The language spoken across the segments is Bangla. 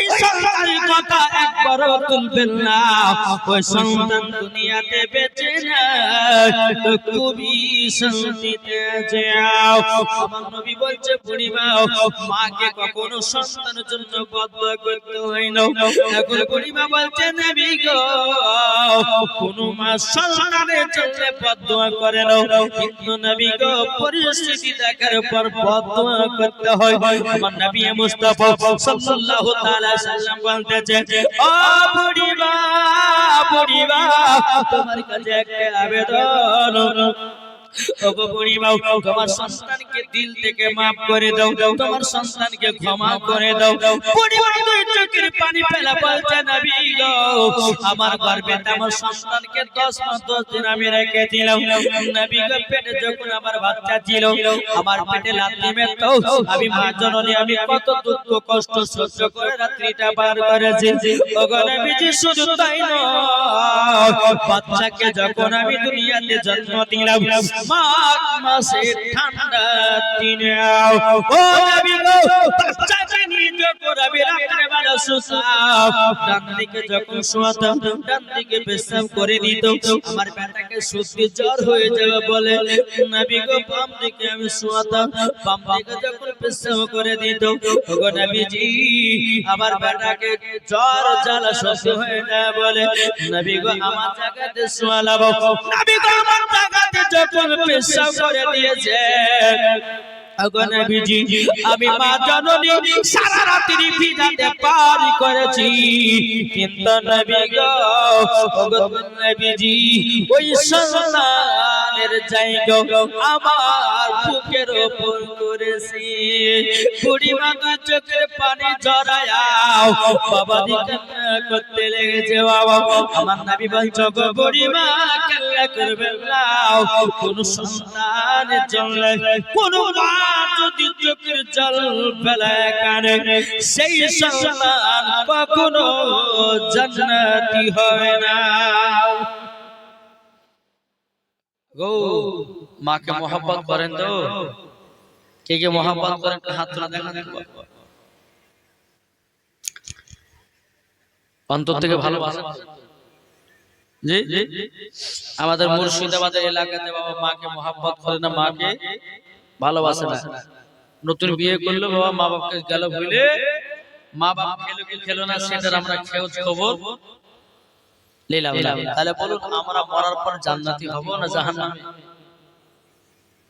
ওই সন্তানের কথা একবারও তুলবেন না। ওই সন্তান দুনিয়াতে বেঁচে নাই তো খুবই শান্তিতে যাও। আমার নবী বলছে বুড়িমা মাকে কখনো সন্তানের জন্য বদদোয়া করতে হয় না। এখন বুড়িমা বলছে নবী গো কোন মা সন্তানের জন্য বদদোয়া করে না, কিন্তু নবী গো পরিস্থিতি দেখার পর বদদোয়া করতে হয়। আমার নবী মুস্তাফা সাল্লাল্লাহু তাআলা সাল্লাম বলতেছে ও বুড়িমা বুড়িমা তোমার কাছে একটা আবেদন, ওগো বুড়িমা তোমার সন্তানকে দিল থেকে maaf করে দাও, তোমার সন্তানকে ক্ষমা করে দাও। বুড়িমা দুই চোখের পানি ফেলা বলছে নবী গো আমার গর্ভেতে আমার সন্তানকে 10 মাস 10 দিন আমি রেখেছিলাম। নবী গো পেটে যখন আমার বাচ্চা ছিল আমার পেটে লাথি মেরত, আমি মা জননী আমি কত দুঃখ কষ্ট সহ্য করে রাত্রিটা পার করেছি। ওগো নবীজি শুধু তাই নয়, বাচ্চাকে যখন আমি দুনিয়াতে জন্ম দিলাম মাঘ মাসের ঠান্ডা দিনে ও নবী গো বাচ্চাকে নিয়ে যখন আমি রাতের বেলা শুতাম ডান দিকে যখন শোয়াতাম ডান দিকে পেশাব করে দিত, আমার বেটাকে সত্যি জ্বর হয়ে যাবে বলে নবী গো বাম দিকে আমি শোয়াতাম, বাম দিকে যখন পেশাব করে দিত ওগো নবীজি আমার বেটাকে জ্বর জ্বালা সহ্য হয়ে না বলে নবী গো আমার জায়গাতে শোয়ালাম। নবী গো আমার জায়গাতে যখন পেশাব করে দিয়েছে ওগো নবীজি আমি মা জননী সারা রাত্রি ভিজাতে পার করেছি, কিন্তু নবী গো ওগো নবীজি ওই সন্তানের জায়গা আমার বুকের উপর করেছি। বুড়িমা দুই চোখের পানি ঝরায়াও বাবা দিকে করতে লেগেছে। বাবা আমার নবী বলছো গো বুড়িমা কান্না করবেন না, কোন সন্তানের জন্য কোন মা যদি চোখের জল ফেলায় কানে সেই সন্তান কখনো জান্নাতি হয় না। গো মাকে মোহাব্বত করেন তো? কে কে মোহাব্বত করেন হাত তুলে দেখান তো। অন্তর থেকে ভালোবাসেন? জি আমাদের মুর্শিদাবাদের এলাকাতে বাবা মাকে মোহাব্বত করে না, মাকে ভালোবাসে না। নতুন বিয়ে করলো বাবা মা বাপকে গেল ভুলে, মা বাপ খেলো কি খেলো না সেটার আমরা খোঁজ খবর নিলাম। তাহলে বলুন আমরা মরার পর জান্নাতি হব না জাহান্নামী?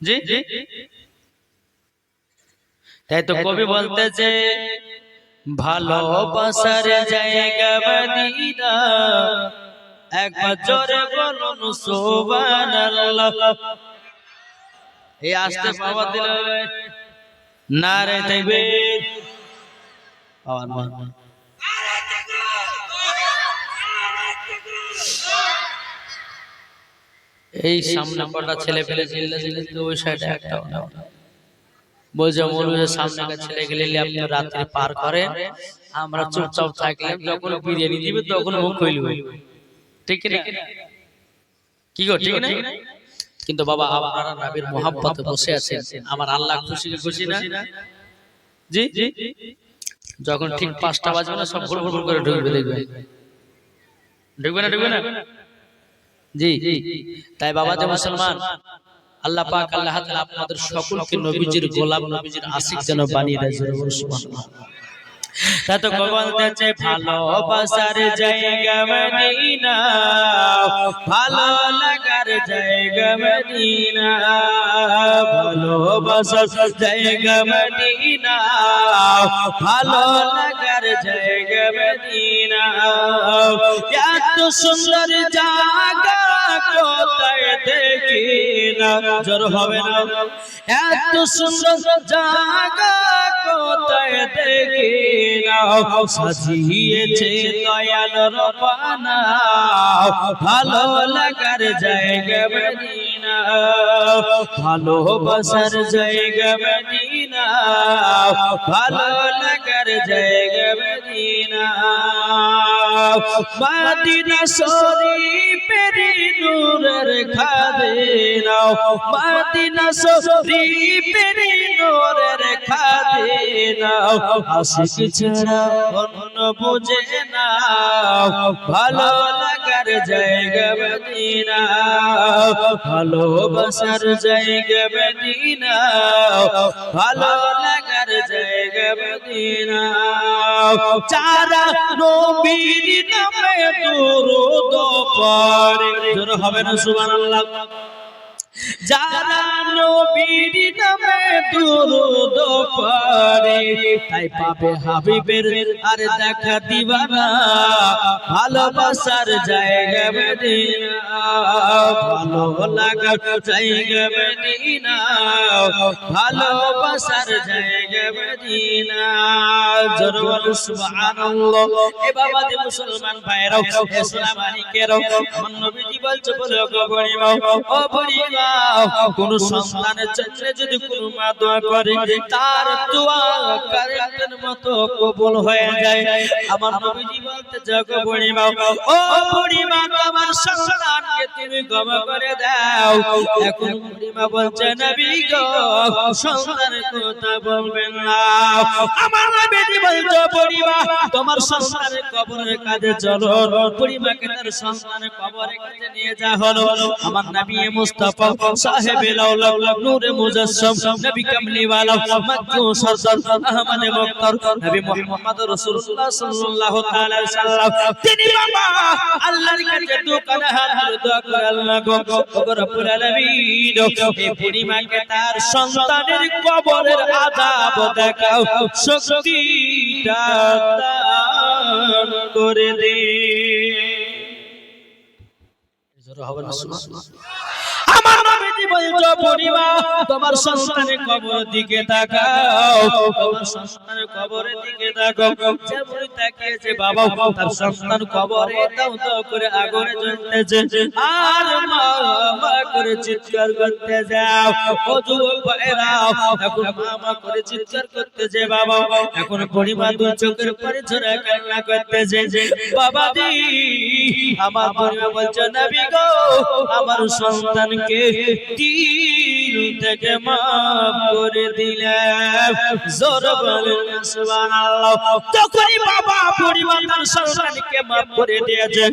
জি তাই তো কবি বলতেছে ভালোবাসার জায়গা মদিনা একবার জোরে বলুন সুবহানাল্লাহ। এই আস্তে বাবা দিলে নারে তাকবীর আওয়াজ মা এই সামনে কটা ছেলে ফেলে চিল্লাচিল্লি তো ওই সাইডে একটা বলছে মৌলভীর সামনে একটা ছেলে গেলে আপনি রাত্রি পার করে আমরা চুপচাপ থাকলাম, যখন বিরিয়ানি দিবে তখন মুখ খুইলব, ঠিক না? কি গো ঠিক না? কিন্তু বাবা আপনারা নবীর মোহাব্বতে বসে আছেন, আমার আল্লাহ খুশি খুশি না? জি যখন ঠিক 5টা বাজবে না সব ভুল ভুল করে ঢুকবে, দেখবেন ঢুকবে না জি। তাই বাবা যে মুসলমান আল্লাহ পাক আল্লাহ তাআলা আপনাদের সকলকে নবীজির গোলাম নবীজির আশিক যেন বানিয়ে দেয়। সুবহানাল্লাহ। তা তো বলতেছে ভালোবাসার জায়গা মদিনা, ভালো লাগার জায়গা মদিনা, ভালোবাসার জায়গা মদিনা, ভালো লাগার জায়গা মদিনা। এত সুন্দর জায়গা কোথায় দেখি না, জোর হবে না? এত সুন্দর জায়গা কোথায় দেখি না, সাজিয়েছে দয়াল রব্বানা, ভালো লাগার জায়গা মদিনা, ভালোবাসার জায়গা মদিনা, ভালো লাগার জায়গা মদিনা। মদিনা শরীফের নূরের খাদিনা, মদিনা শরীফের নূরের খাদিনা, আশিক ছাড়া অন্য বুঝে না ভালো লাগার জায়গা মদিনা ভালোবাসার জায়গা মদিনা ভালো লাগার জায়গা মদিনা যারা নবীর নামে দুরূদ পড়ে জোরে হবে না সুবহানাল্লাহ যারা নবীর নামে দুরূদ পড়ে তাই পাবে হাবিবের আর দেখা দিবানা ভালোবাসার জায়গা মদিনা ভালো লাগার জায়গা মদিনা ভালোবাসার জায়গা মদিনা জোরে বলো সুবহানাল্লাহ এ বাবা যে মুসলমান ভাইরাও ইসলাম আলিকেরাও আমার নবীজি বলছে বলে গো বুড়িমা ও বুড়িমা কোন সন্তানের জন্য যদি কোন মা দোয়া করে তার দোয়া কারেন্টের মতো কবুল হয়ে যায় আমার নবীজি বলতে জাগো বুড়িমা ও বুড়িমা তোমার সন্তানকে তুমি ক্ষমা করে দাও এখন বুড়িমা বলছে নবী গো সন্তানের কথা বলবেন না আমার নবীজি বলছে বুড়িমা তোমার সন্তানের কবরের কাছে চলো বুড়িমাকে তার সন্তানের কবরের কাছে নিয়ে যা হলো আমার নবী মুস্তাফা साहेब लौला नूर मुजस्सम नबी कमली वाला मक्कू सरदार अहमद मुख्तार नबी मोहम्मद रसूलुल्लाह सल्लल्लाहु ताला अलैहि वसल्लम তিনি বাবা আল্লাহর কাছে দোকানে হাত দোয়া করে আল্লাহ গো রব্বুল আলামিন এই বুড়িমাকে তার সন্তানের কবরের আযাব দেখাও শক্তিটা দান করে দে জোরে হবে না সুবহানাল্লাহ আমার নবীজি বলছো বুড়িমা তোমার সন্তানের কবরের দিকে তাকাও তোমার সন্তানের কবরের দিকে তাকাও যেমন তাকিয়েছে বাবা তার সন্তান কবরে দাও দাও করে আগুনে জ্বলতেছে আর মা মা করে চিৎকার করতে যাও ও যুবক ভাইরা এখন মা মা করে চিৎকার করতেছে বাবা এখন বুড়িমা দুই চোখের পানি ঝরে কান্না করতেছে বাবাজি আমার বুড়িমা বলছে নবী গো আমার সন্তান কে দিল থেকে মাফ করে দিলেন জোরে বলেন সুবহানাল্লাহ তখনই বাবা বুড়িমা তার সন্তানকে মাফ করে দিয়েছে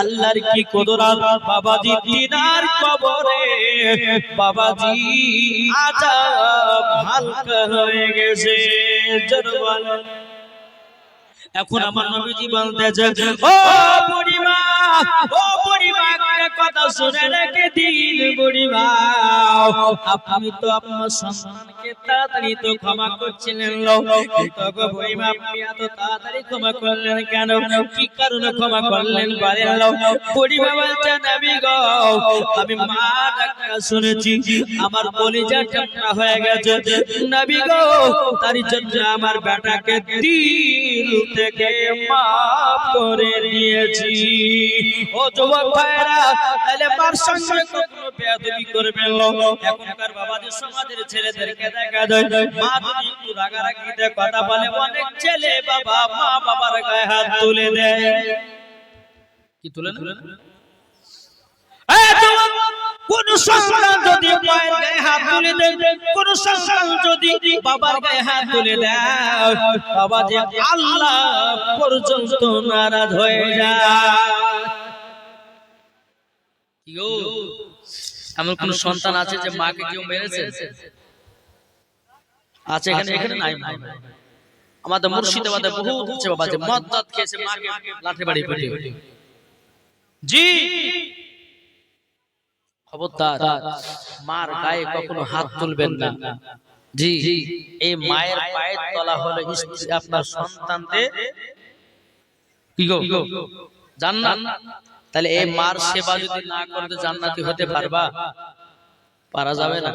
আল্লাহর কি কুদরত বাবাজি তিনার কবরে বাবাজি আযাব হালকা হয়ে গেছে জোরে বলেন এখন আমার নবীজি বলতেছে ও বুড়িমা একটা কথা শুনে রেখে দিন বুড়িমা আপনি তো আপনার সন্তানকে তাড়াতাড়ি তো ক্ষমা করছিলেন কিন্তু গো বুড়িমা আপনি এত তাড়াতাড়ি ক্ষমা করলেন কেন কি কারণে ক্ষমা করলেন বলেন বুড়িমা বলছে নবী গো আমি মা ডাকা শুনেছি আমার কলিজা ঠান্ডা হয়ে গেছে নবী গো তার জন্য আমার বেটাকে দিল থেকে মাফ করে দিয়েছি ও যুবক ভাইরা তাহলে মার সঙ্গে কখনো বেয়াদবি করবেন না এখনকার বাবাদের সমাজের ছেলেদেরকে দেখা যায় মা যদি একটু রাগারাগিতে কথা বলে অনেক ছেলে বাবা মা বাবার গায়ে হাত তুলে দেয় কি তুলে না কোন সন্তান যদি মায়ের গায়ে হাত তুলে দেয় কোন সন্তান যদি বাবার গায়ে হাত তুলে দেয় বাবা যে আল্লাহ পর্যন্ত নারাজ হয়ে যায় ইয়ো এমন কোন সন্তান আছে যে মাকে কেউ মেরেছে আছে এখানে নাই আমাদের মুর্শিদাবাদে বহুত আছে বাবা যে মদ দাঁত খেয়েছে মাকে লাঠি বাড়ি পিটে জি খবরদার মার গায়ে কখনো হাত তুলবেন না জি এই মায়ের পায়ের তলা হলো আপনার সন্তানদের কি গো জান্নাত তাহলে এই মার সেবা যদি না করতে জান্নাতি হতে পারবা পারা যাবে না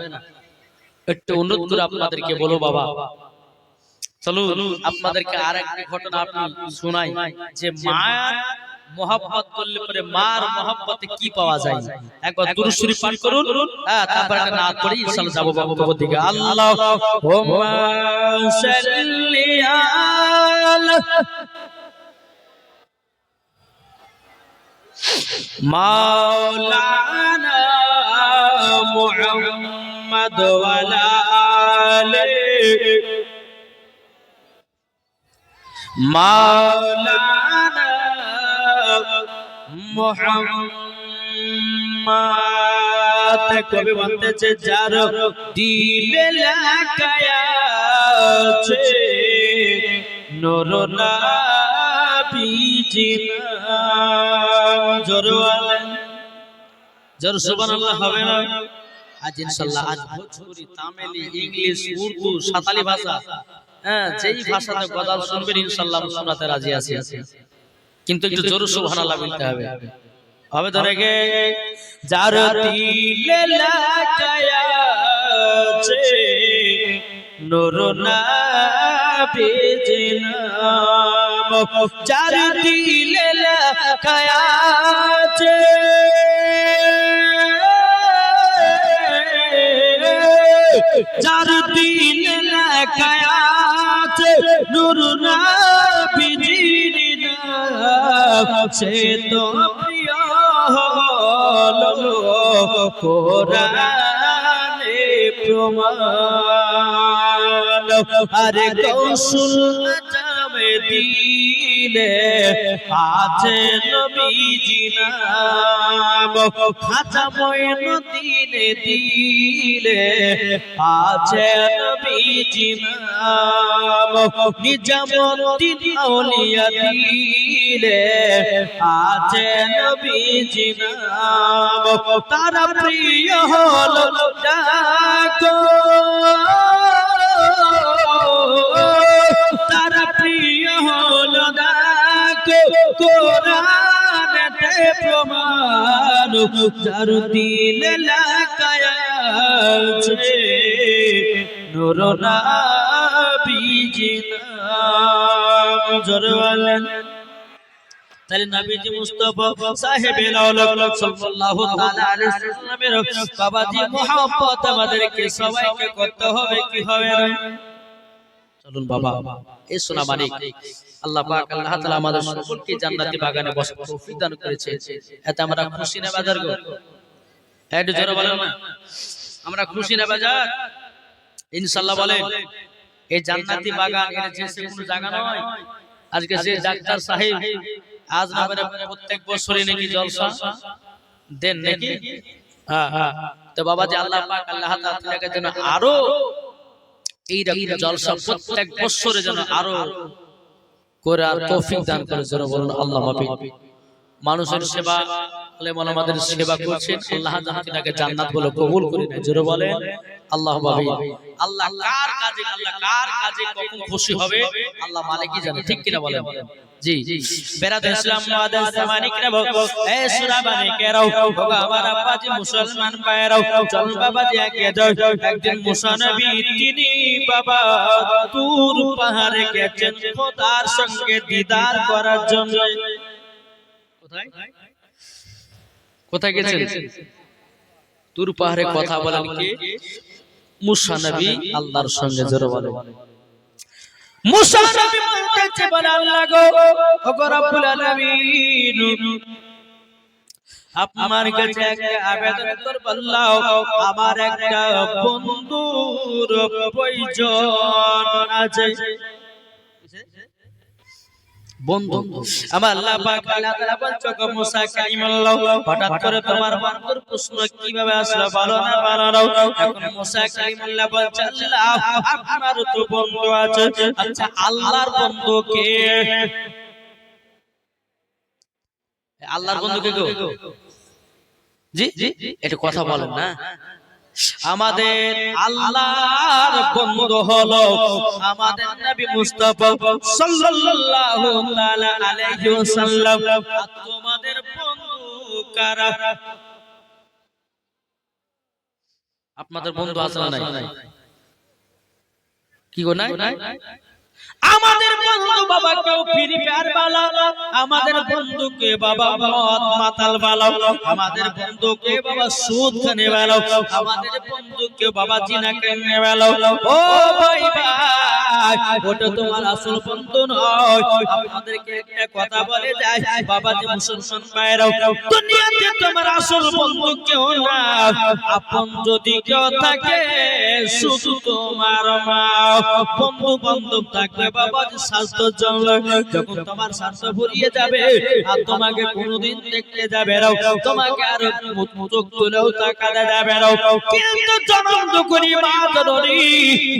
একটু অনুরোধ করে আপনাদেরকে বলো বাবা চলো আপনাদেরকে আরেকটি ঘটনা আপনি শোনাই যে মায়ের मोहब्बत করলে পরে মার मोहब्बते কি পাওয়া যায় একবার দুরূদ শরীফ পাঠ করুন তারপর একটা নাত পড়ি ইনশাআল্লাহ যাব বক্তব্যের দিকে আল্লাহুম্মা সাল্লি আলা মাওলানা মুহাম্মদ ওয়া আলা আলিহি মাওলানা মুহাম্মদ কবি বলতেছে যার দিলে লাগায়া আছে নূর নবীজির নাম জোরওয়ালা জোর সুবহানাল্লাহ হবে না আজ ইনশাআল্লাহ আজ ভোজপুরি তামিলি ইংলিশ উর্দু সাঁওতালি ভাষা যেই ভাষাতে গজল শুনবেন ইনশাআল্লাহ শোনাতে রাজি আছি কিন্তু একটু জোর সুবহানাল্লাহ বলতে হবে হবে তো রেগে যার দিলে লাগায়া আছে নূর নবীজির নাম যার দিলে লাগায়া আছে যার দিলে লাগায়া আছে নূর নবীজির নাম সে তো প্রিয় হলো কোরআনে প্রমাণ আরে কৌশল নামে দিলে আছে নবীজি নাম খাজা মঈনুদ্দিনে দিলে আছে নবীজি নাম নিজামুদ্দিন আউলিয়া দিলে আছে নবীজি নাম তারা প্রিয় হলো ডাকো তারা প্রিয় হলো ডাকো কোরআনেতে প্রমাণ যার দিলে লাগায়া আছে নূর নবীজির নাম জোরওয়ালা তাহলে নবীজি মুস্তাফা সাহেবে আওলাদ সাল্লাল্লাহু তাআলা আলাইহি সাল্লামের বাবাজি মুহাব্বত আমাদেরকে সবাইকে করতে হবে কি হবে না চলুন বাবা এই সোনা মানিক আল্লাহ পাক আল্লাহ তাআলা আমাদের সকলকে জান্নাতি বাগানে বসার তৌফিক দান করেছে এতে আমরা খুশি না বাজার গো একটু জোরে বলেন না আমরা খুশি না বাজার ইনশাআল্লাহ বলেন এই জান্নাতি বাগান এর যে কোনো জায়গা নয় আজকে যে ডাক্তার সাহেব আজ না করে প্রত্যেক বছরই নাকি জলসা দেন নাকি হ্যাঁ তো বাবাজি আল্লাহ পাক আল্লাহ তাআলাকে যেন আরো এই রকম জলসা প্রত্যেক বছরে যেন আরো করে আর তৌফিক দান করে জোরে বলুন আল্লাহ আমিন মানুষের সেবা আলেম ওলামাদের সেবা করছেন আল্লাহ যেন তাকে জান্নাত বলে কবুল করে নেয় জোরে বলেন আল্লাহ আমিন আল্লাহ কার কাজে কখন খুশি হবে আল্লাহ মালিকই জানে ঠিক কিনা বলেন জি বেরাদ ইসলাম মুআদ্দাস জামানিকরা এ সুরাবানি কেরাও বাবা আমার আব্বাজি মুসলমান ভাইরাও চল বাবাজি আগে যাও একজন মুসা নবী তিনি বাবা তুর পাহাড়ে গেছেন খোদার সঙ্গে দিদার করার জন্য কোথায় গেছেন তুর পাহাড়ে কথা বলেন কি মুসা নবী আল্লাহর সঙ্গে জোরে বলেন মুসা নবী বলতেছে বলে আল্লাহ গো ওগো রব্বুল আলামিন আপনার কাছে একটা আবেদন করব আল্লাহ আমার একটা বন্ধুর প্রয়োজন আছে বন্ধু আমার আল্লাহ পাক আল্লাহ তাআলা বলছো গো মুসা কালিমাল্লাহ হঠাৎ করে তোমার বন্ধুর প্রশ্ন কিভাবে আসলো বলো না এখন মুসা কালিমাল্লাহ বলছে আল্লাহ আপনার তো বন্ধু আছে আচ্ছা আল্লাহর বন্ধু কে আল্লাহর বন্ধু কে গো জি এটা কথা বলেন না আমাদের আল্লাহর বন্ধু হলো আমাদের নবী মুস্তাফা সাল্লাল্লাহু তাআলা আলাইহি ওয়াসাল্লাম তোমাদের বন্ধু কারা আপনাদের বন্ধু আছে না নাই কি গো নাই আমাদের বন্ধু বাবা কেউ ফ্রি ফায়ার বালা আমাদের বন্ধুকে বাবা মদ মাতাল বালা আমাদের বন্ধুকে বাবা সুদ খানে বালা আমাদের বন্ধুকে বাবা জিনা করনে বালা ও ভাই ভাই ওটা তোমার আসল বন্ধু নয় আপনাদেরকে একটা কথা বলে যায় বাবা যে মুসলমান ভাইরাও দুনিয়াতে তোমার আসল বন্ধু কেউ না আপন যদি কেউ থাকে শুধু তোমার মা বন্ধু বান্ধব থাকে থাকবে বাবা স্বাস্থ্য জন্য, যখন তোমার স্বাস্থ্য ফুরিয়ে যাবে আর তোমাকে কোনোদিন দেখতে যাবে না, তোমাকে আর মুখ তুলেও তাকাতে যাবে না। কিন্তু জনম দুঃখী মা জননী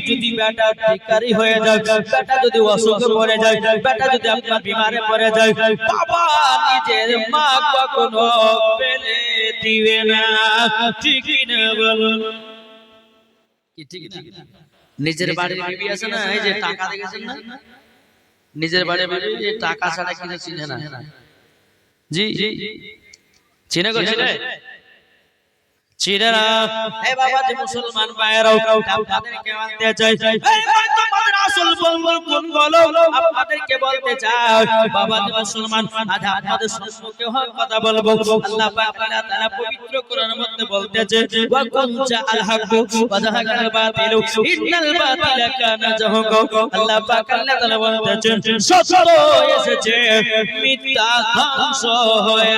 যদি বেটা ভিখারি হয়ে যায়, বেটা যদি অসুখে পড়ে যায়, বেটা যদি আপনার বিমারে পড়ে যায়, বাবা নিজের মা কখনো ফেলে দিবে না। ঠিক না বলুন? কি ঠিক না? নিজের বাড়ির বিবি আছে না, এই যে টাকা দেখেছেন না, নিজের বাড়ির বিবি এই টাকা ছাড়া কিছু চিনে না। জি জি চিনে গো, চিনে চিনে না। এই বাবা যে মুসলমান ভাইরাও আপনাদেরকে বলতে চাই, এই ভাই তোমাদের আসল বন্ধু কোন বলো, আপনাদেরকে বলতে চাই বাবা যে মুসলমান, আজ আপনাদের সম্মুখে হক কথা বলবো। আল্লাহ পাক আল্লাহ তাআলা পবিত্র কোরআনের মধ্যে বলতেছে, ওয়া কুনজা আল হাক্কু ওয়া যাহাকাল বাতিলু ইন্নাল বাতিলা কানা যাহুকা। আল্লাহ পাক আল্লাহ তাআলা বলতেছেন, সত্য এসেছে, মিথ্যা ধ্বংস হয়ে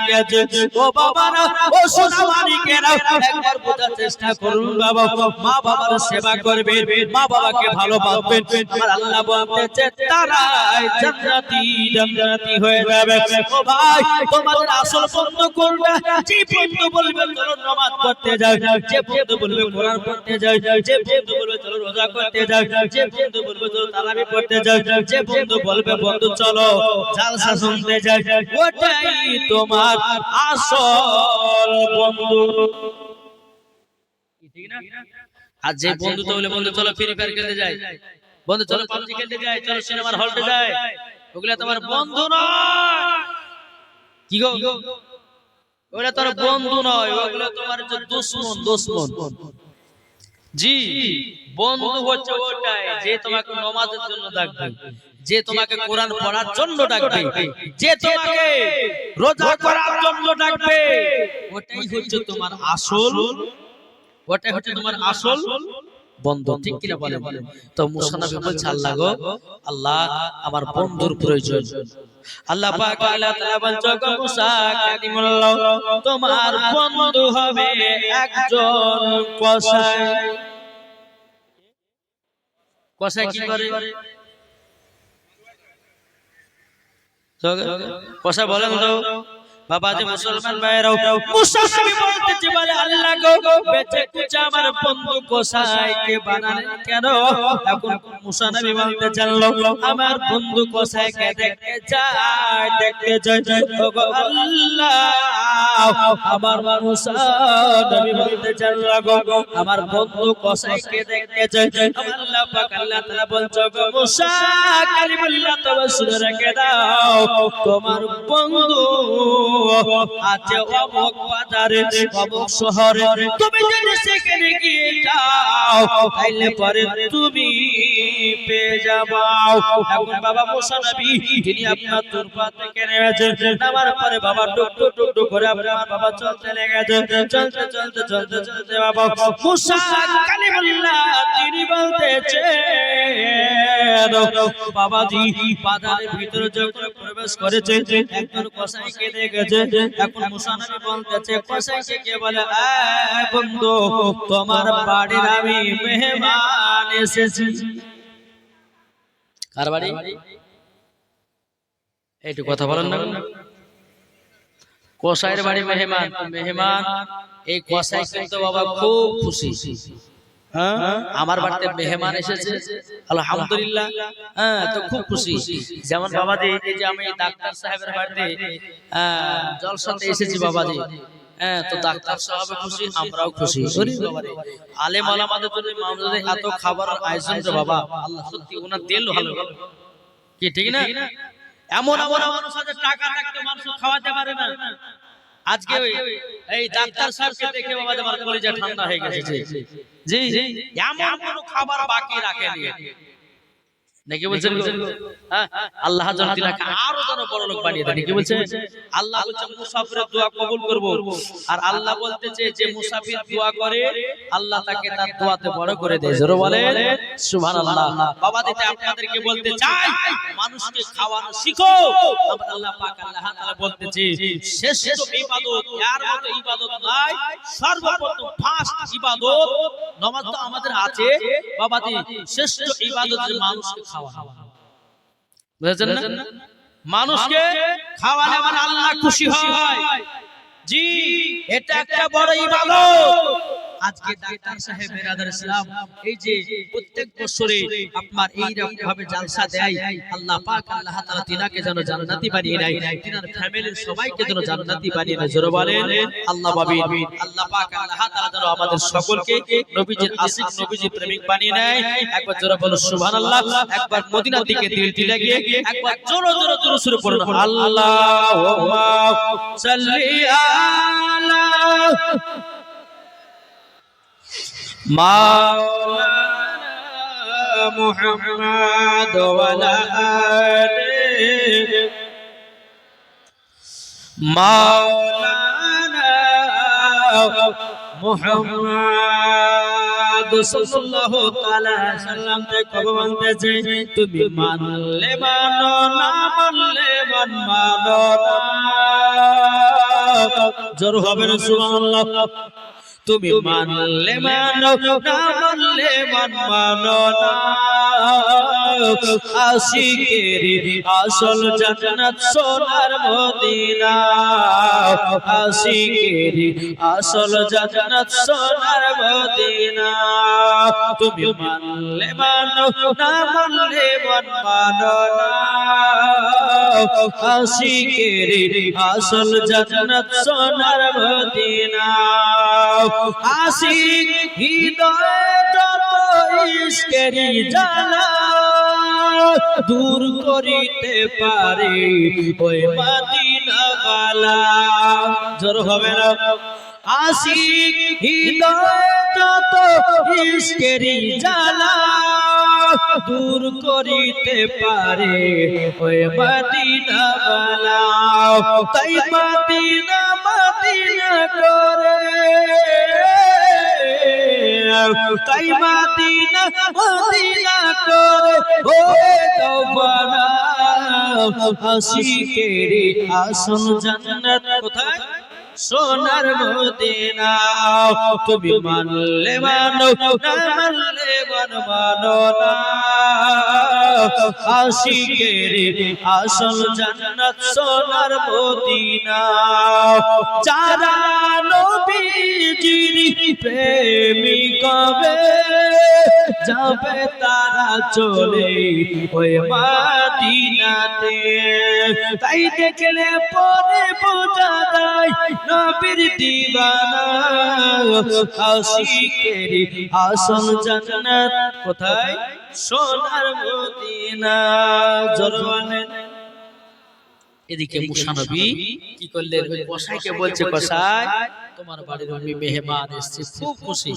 গেছে। ও বাবারা, ও সোনামানিকে একবার বোঝার চেষ্টা করুন বাবা, মা বাবার সেবা করবেন, মা বাবাকে ভালোবাসবেন, আমার আল্লাহ বলতেছে তারাই জান্নাতি জান্নাতি হয়ে যাবে। ও ভাই, তোমাদের আসল বন্ধু কোনটা? যে বন্ধু বলবে চলো নামাজ পড়তে যাই, যে বন্ধু বলবে কোরআন পড়তে যাই, যে বন্ধু বলবে চলো রোজা করতে যাই, যে বন্ধু বলবে চলো তারাবি পড়তে যাই, যে বন্ধু বলবে বন্ধু চলো জালসা শুনতে যাই, ওটাই তোমার আসল বন্ধু। আর যে বন্ধু তো বলে বন্ধু চলো ফ্রি ফায়ার খেলতে যাই, বন্ধু চলো পাবজি খেলতে যাই, চলো সিনেমার হলতে যাই, ওগুলা তোমার বন্ধু নয়। কি গো, ওগুলা তোমার বন্ধু নয়, ওগুলা তোমার যে দুশমন দুশমন। জি, বন্ধু হচ্ছে ওটাই যে তোমাকে নামাজের জন্য ডাকবে, যে তোমাকে কোরআন পড়ার জন্য ডাকবে, যে তোমাকে রোজা করার জন্য ডাকবে, ওটাই হচ্ছে তোমার আসল, ওটাই হচ্ছে তোমার আসল বন্ধু। ঠিক কিনা বলেন? তো মুসা নবী বলছে, আল্লাহ গো, আল্লাহ আমার বন্ধুর প্রয়োজন। আল্লাহ পাক আল্লাহ তাআলা বলছে, গো মুসা কালিমুল্লাহ, তোমার বন্ধু হবে একজন কসাই। কসাই কি করে? কসাই বলেন তো বাবা যে মুসলমান ভাইরাও, মুসা নবী বলতেছে, বলে আল্লাহ গো, বেঁচে কুচে আমার বন্ধু কসাইকে বানালেন কেন? এখন মুসা নবী বলতে চাইলো, আমার বন্ধু কসাইকে দেখতে চাই, দেখতে চাই। ওগো আল্লাহ, আমার মুসা নবী বলতে চাইলো, গো আমার বন্ধু কসাইকে দেখতে চাই। আল্লাহ পাক আল্লাহ তাআলা বলছে, গো মুসা কালিমুল্লাহ, তবে শুনে রেখে দাও, তোমার বন্ধু আছে অমুক বাজারে, অমুক শহরে, তুমি যদি সেখানে গিয়ে যাও তাইলে পরে তুমি পেয়ে যাবে। এখন বাবা মুসা নবী তিনি আপনার তুরপা থেকে নেমেছেন, নামার পরে বাবা টুক টুক টুক টুক করে আমার বাবা চলতে লেগেছে, চলতে চলতে চলতে চলতে বাবা মুসা কালিমুল্লাহ তিনি বলতেছে, বাবাজি বাজারের ভিতরে যখন প্রবেশ করেছে একজন কসাইকে দেখেছে। এখন মুসা নবী বলতেছে, কসাইকে কে বলে, বন্ধু তোমার বাড়ির আমি মেহমান এসেছি। কার বাড়ি? একটু কথা বলেন না। কসাইয়ের বাড়ি মেহমান, মেহমান এই কসাই কিন্তু বাবা খুব খুশি, আমার বাড়িতে মেহমান এসেছে, আলহামদুলিল্লাহ, তো খুব খুশি। যেমন বাবাজি এই যে আমি ডাক্তার সাহেবের বাড়িতে জলসাতে এসেছি বাবাজি, তো ডাক্তার সাহেব খুশি, আমরাও খুশি। আলেম ওলামাদের জন্য মামলাদের এত খাবার আয়োজন তো বাবা, আল্লাহ সত্যি ওনার দিল ভালো, কি ঠিক না? এমন এমন মানুষ আছে টাকা থাকতে মানুষ খাওয়াতে পারে না। আজকে এই ডাক্তার সাহেবকে দেখে বাবা আমার কলিজা ঠান্ডা হয়ে গেছে। জি জি, এমন কোনো খাবার বাকি রাখেনি নাকি বলছেন? আল্লাহ যেন তিনাকে আরো যেন বড় লোক বানিয়ে দেন। কি বলছে আল্লাহ? বলছে মুসাফিরের দোয়া কবুল করব। আর আল্লাহ বলতেছে যে মুসাফির দোয়া করে আল্লাহ তাকে তার দোয়াতে বড় করে দেয়। জোরে বলেন সুবহানাল্লাহ। বাবা দিতে আপনাদেরকে বলতে চাই, মানুষকে খাওয়ানো শিখো। আল্লাহ পাক আল্লাহ তাআলা বলতেছে শ্রেষ্ঠ ইবাদত এর মতো ইবাদত নাই। সর্বপ্রথম ফার্স্ট ইবাদত নামাজ তো আমাদের আছে বাবাজি, শ্রেষ্ঠ ইবাদত যে মানুষকে খাওয়ানো। বুঝছেন না? মানুষকে খাওয়ালে মানে আল্লাহ খুশি হয়। জি, এটা একটা বড় ইবাদত। আজকে ডাক্তার সাহেব বিরাদার ইসলাম এই যে প্রত্যেক বছরে আপনার এই রকম ভাবে জালসা দেয়, আল্লাহ পাক আল্লাহ তাআলা তিনাকে যেন জান্নাতি বানিয়ে নেয়, তিনার ফ্যামিলির সবাইকে যেন জান্নাতি বানিয়ে নেয়। জোরে বলেন আল্লাহ আমিন। আল্লাহ পাক আল্লাহ তাআলা যেন আমাদের সকলকে নবীজির আশিক নবীজির প্রেমিক বানিয়ে নেয়। একবার জোরে বলো সুবহানাল্লাহ। একবার মদিনার দিকে দিলটি লাগিয়ে একবার জোরে জোরে জোরে শুরু করুন আল্লাহুম্মা সাল্লি আলা মাওলানা মুহাম্মদ ওয়া আলা আলিহি মাওলানা মুহাম্মদ সাল্লাল্লাহু তাআলা সাল্লাম তে কবে বলতেছে তুমি মানলে মানো না মানলে মানো না। জোর হবে না সুবহানাল্লাহ। তুমি মানলে মানো না মানলে মানো না। আশিকের আসল জান্নাত সোনার মদিনা, আশিকের আসল জান্নাত সোনার মদিনা। তুমি মানলে মানো না মানলে মানো না। আশিকের আসল জান্নাত সোনার মদিনা। আশিক হৃদয়ে যত ইশকের জ্বালা দূর করিতে পারে ওই মদিনা ওয়ালা। জোর হবে না? আশিক হৃদয়ে যত ইশকের জ্বালা দূর করিতে পারে ওই মদিনা ওয়ালা। তাই মদিনা মদিনা করে, তাই মদিনা মদিনা করে ওরে তওবানা। আশিকের আসল জান্নাত কোথায়? সোনার মদিনা। তুমি মানলে মানো না মানলে মানো না। আশিকের আসল জান্নাত সোনার মদিনা। যারা নবীজির প্রেমিক হবে যাবে তারা চলে ওই মদিনাতে। তাই দেখলে পরে বোঝা যায় নবীর দিওয়ানা। আশিকের আসল জান্নাত কোথায়? সোনার মদিনা। জরওয়ানে এদিকে মুসা নবী কি করলেন? ওই কসাইকে বলছে কসাই তোমার বাড়ির আমি মেহমান এসেছি, খুব খুশি।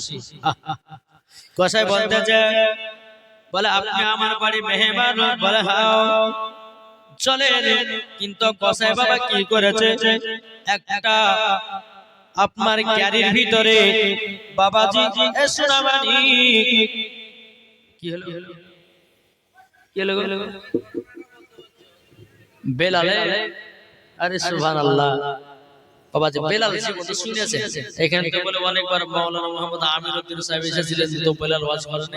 কসাই বলতে যায় বলে আপনি আমার বাড়ি মেহমান? বলে হ্যাঁ। চলেন। কিন্তু কসাই বাবা কি করেছে? একটা আপনার ক্যারির ভিতরে বাবাজি সোনামানি কি হলো কি হলো বেলালে। আরে সুবহানাল্লাহ। বাবাজি বেলাল জীবন তো শুনেছে। এখানে তো বলে অনেকবার মাওলানা মুহাম্মদ আমির উদ্দিন সাহেব এসেছিলেন, তো বেলাল ওয়াজ করেন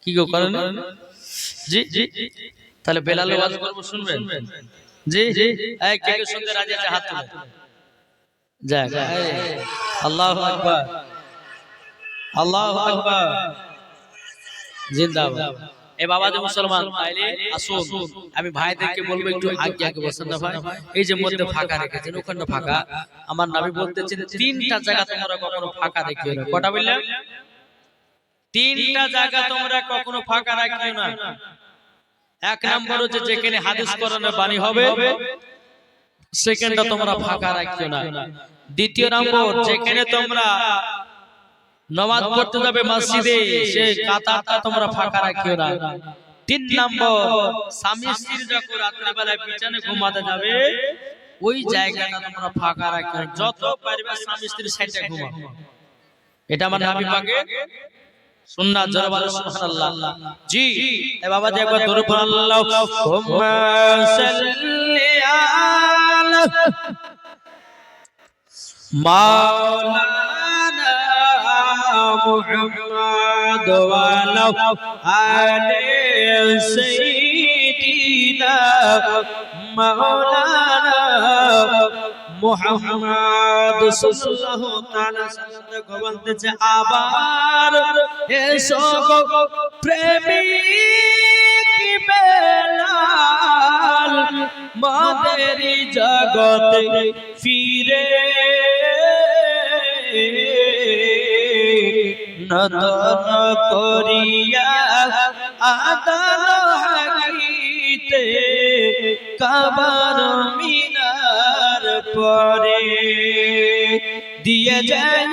কি গো করেন? জি জি। তাহলে বেলাল ওয়াজ করব শুনবেন? জি জি। এই কে কে শুনতে রাজি আছে হাত তুলে? যাক আল্লাহু আকবার আল্লাহু আকবার জিন্দাবাদ। এ বাবাজি মুসলমান তাইলে আসুন আমি ভাইদেরকে বলবো একটু আগে আগে বসেন না ভাই। এই যে মধ্যে ফাঁকা রেখেছেন ওখানে ফাঁকা, আমার নবী বলতেছেন তিনটা জায়গা তোমরা কখনো ফাঁকা রাখিও না। কটা বললাম? তিনটা জায়গা তোমরা কখনো ফাঁকা রাখিও না। এক নম্বর হচ্ছে যেখানে হাদিস কোরআনের বাণী হবে সেখানটা তোমরা ফাঁকা রাখিও না। দ্বিতীয় নম্বর যেখানে তোমরা নামাজ পড়তে যাবে মসজিদে সেই কাতারটা তোমরা ফাঁকা রাখিও না। তিন নম্বর, স্বামী স্ত্রী যখন রাত্রিবেলায় বিছানায় ঘুমাতে যাবে ওই জায়গাটা তোমরা ফাঁকা রাখবে, যত পারবে স্বামী স্ত্রী সাইডে ঘুমাও। এটা আমার নবী পাকের সুন্নাত। জোরে বলো সুবহানাল্লাহ। জি এ বাবা যে একবার দরুদ পড়ো, আল্লাহুম্মা সাল্লি আলা মাওলানা মুহাম্মদ ওয়া আলা আলি সাইয়্যিদিনা মাওলানা মুহাম্মদ সাল্লাল্লাহু তাআলা সাল্লাল্লাহু বলতেছে আবার এসো গো প্রেমিক বেলাল মাদের জগতে ফিরে নদন করিয়া আদাল হাকিতে কাবার মিনার পরে দিয়ে যায়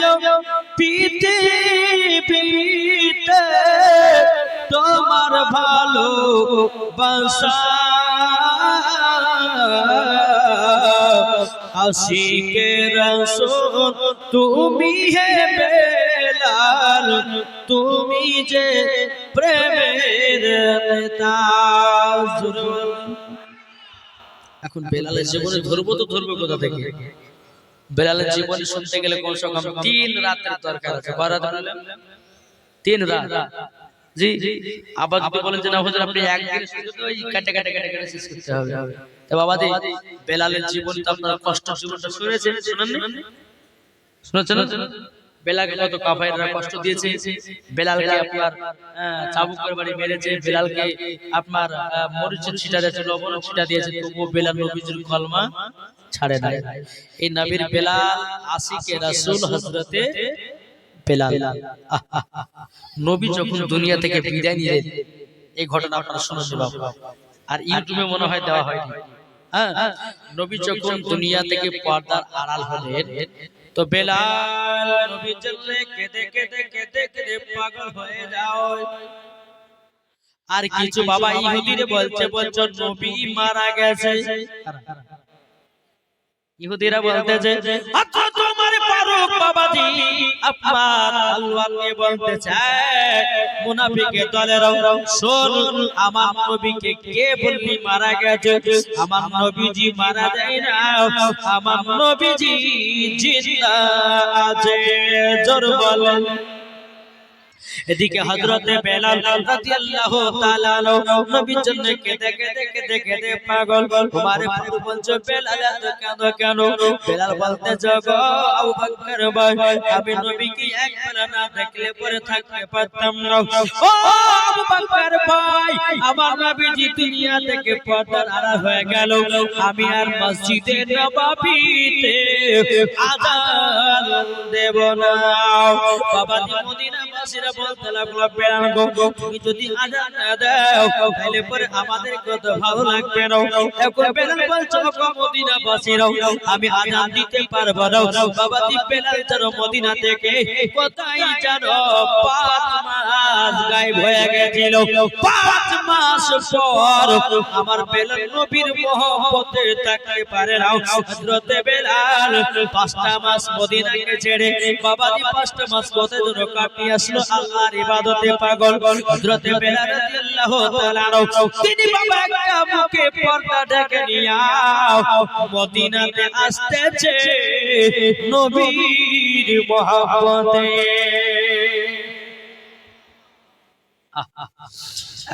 পৃথিবীতে তোমার ভালো বাসা আশিকে রাসূল তুমি হে বেলাল তুমি যে প্রেমের নেতা। এখন বেলালের জীবনে ধরবো তো ধরবো কোথা থেকে? বেলালের জীবনে শুনতে গেলে কমসে কম 3 রাতের দরকার আছে। 12 রাত 3 রাত। জি আবার যদি বলেন যে না হুজুর আপনি একদিন শুধু তো ওই কাটে কাটে কাটে কাটে শেষ করতে হবে। তো বাবাজি বেলালের জীবনটা আপনারা কষ্ট জীবনটা শুনেছেন শুনেননি? শুনেছেন? বেলালকে কত কাফেররা কষ্ট দিয়েছে, বেলালকে আপনার চাবুকের বাড়ি মেরেছে, বেলালকে আপনার মরিচের ছিটা দিয়েছে, লবণের ছিটা দিয়েছে, তবুও বেলাল নবীর কলমা ছাড়ে নাই। এই নবীর বেলাল আশিকে রাসূল হযরতে বেলাল। নবী যখন দুনিয়া থেকে বিদায় নিলেন এই ঘটনা আপনারা শুনেছেন বাবা, আর ইউটিউবে মনে হয় দেওয়া হয়নি। হ্যাঁ নবী যখন দুনিয়া থেকে পর্দার আড়াল হলেন তো বেলাল নবীর জন্য কেঁদে কেঁদে কেঁদে কেঁদে পাগল হয়ে যায়। আর কিছু বাবা ইহুদিরা বলছে নবী মারা গেছে। ইহুদিরা বলতেছে আচ্ছা তোমার ফারুক বাবাজি আপনার আল্লাহকে বলতেছে মুনাফিকের দলেরা শোন আমার নবীকে কে বললি মারা গেছে? আমার নবীজি মারা যায় না, আমার নবীজি জিন্দা আছে। জোর বলেন। এদিকে হযরতে বেলাল রাদিয়াল্লাহু তাআলা নবীর জন্য কেঁদে কেঁদে কেঁদে কেঁদে পাগল। তোমার ফারুক বলছে বেলাল এত কাঁদো কেন? বেলাল বলতে গো আবু বকর ভাই আমি নবীকে একবার না দেখলে পরে থাকতে পারতাম না। ও আবু বকর ভাই আমার নবীজি দুনিয়া থেকে পর্দার আড়াল হয়ে গেল, আমি আর মসজিদে নববীতে আযান দেব না। বাবা মদিনা বাসীরা বলতে লাগলো বেলাল গো তুমি যদি আযান না দাও তাহলে পরে আমাদের কত ভালো লাগবে না। এখন বেলাল বলছে গো মদিনা বাসীরা আমি আযান দিতে পারবো না। বাবা দি বেলাল যারা মদিনা থেকে কোথায় জানো 5 মাস গায়েব হয়ে গেছিল। 5 মাস পর আমার বেলাল নবীর মহব্বতে থাকতে পারে না। হযরতে বেলাল 5টা মাস মদিনাকে ছেড়ে বাবা দি 5টা মাস কোথায় যেন কাটিয়ে আসলো আল্লাহর ইবাদতে পাগল। হযরতে বেলাল রাদিয়াল্লাহু তাআলা তিনি বাবা একটা মুখে পর্দা ঢেকে নিয়া মদিনাতে আসতেছে নবীর মহব্বতে।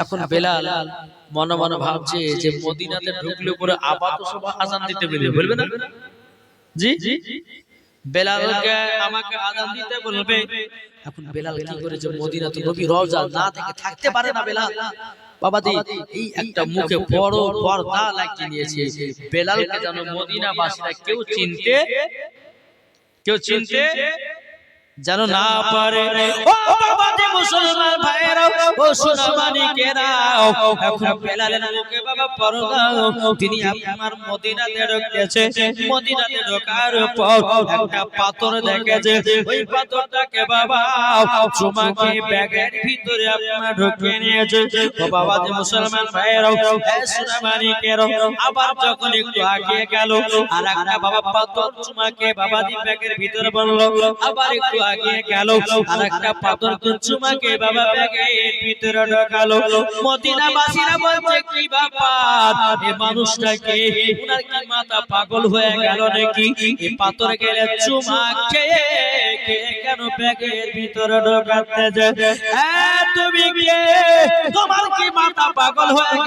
এখন বেলাল মনে মনে ভাবছে যে মদিনাতে ঢুকলে পরে আবার তো সবাই আযান দিতে বলবে না? জি বেলালকে আমাকে আযান দিতে বলবে। এখন বেলাল কি করেছে মদিনাতে নবী রওজা না থেকে থাকতে পারে না বেলাল। বাবাজি এই একটা মুখে বড় পর্দা লাগিয়ে নিয়েছে। বেলালকে যেন মদিনাবাসীরা কেউ চিনতে যেন না পারে। ও বাবা যে মুসলমান ভাইরা ও সোনামানিকেরাও, এখন বেলালের মুখে বাবা পরদা, তিনি আপনার মদিনাতে ঢুকেছে। মদিনাতে ঢোকার পর একটা পাথর দেখেছে, ওই পাথরটাকে বাবা চুমাকে ব্যাগের ভিতরে আপনার ঢুকিয়ে নিয়েছে। ও বাবা যে মুসলমান ভাইরাও সোনামানিকেরাও, আবার যখন একটু আগিয়ে গেল আর একটা বাবা পাথর চুমাকে বাবা দি ব্যাগের ভিতরে বলল, আবার একটু আগিয়ে গেল আর একটা পাথর চুমাকে বাবা ব্যাগের ভিতরে ঢোকালো। মদিনাবাসীরা বলছে কি ব্যাপার, এই মানুষটাকে উনার কি মাথা পাগল হয়ে গেল নাকি? এই পাথর গেলে চুমাকে কেন ব্যাগের ভিতরে ঢোকাতে যায়? তুমি কে? তোমার কি মাথা পাগল হয়ে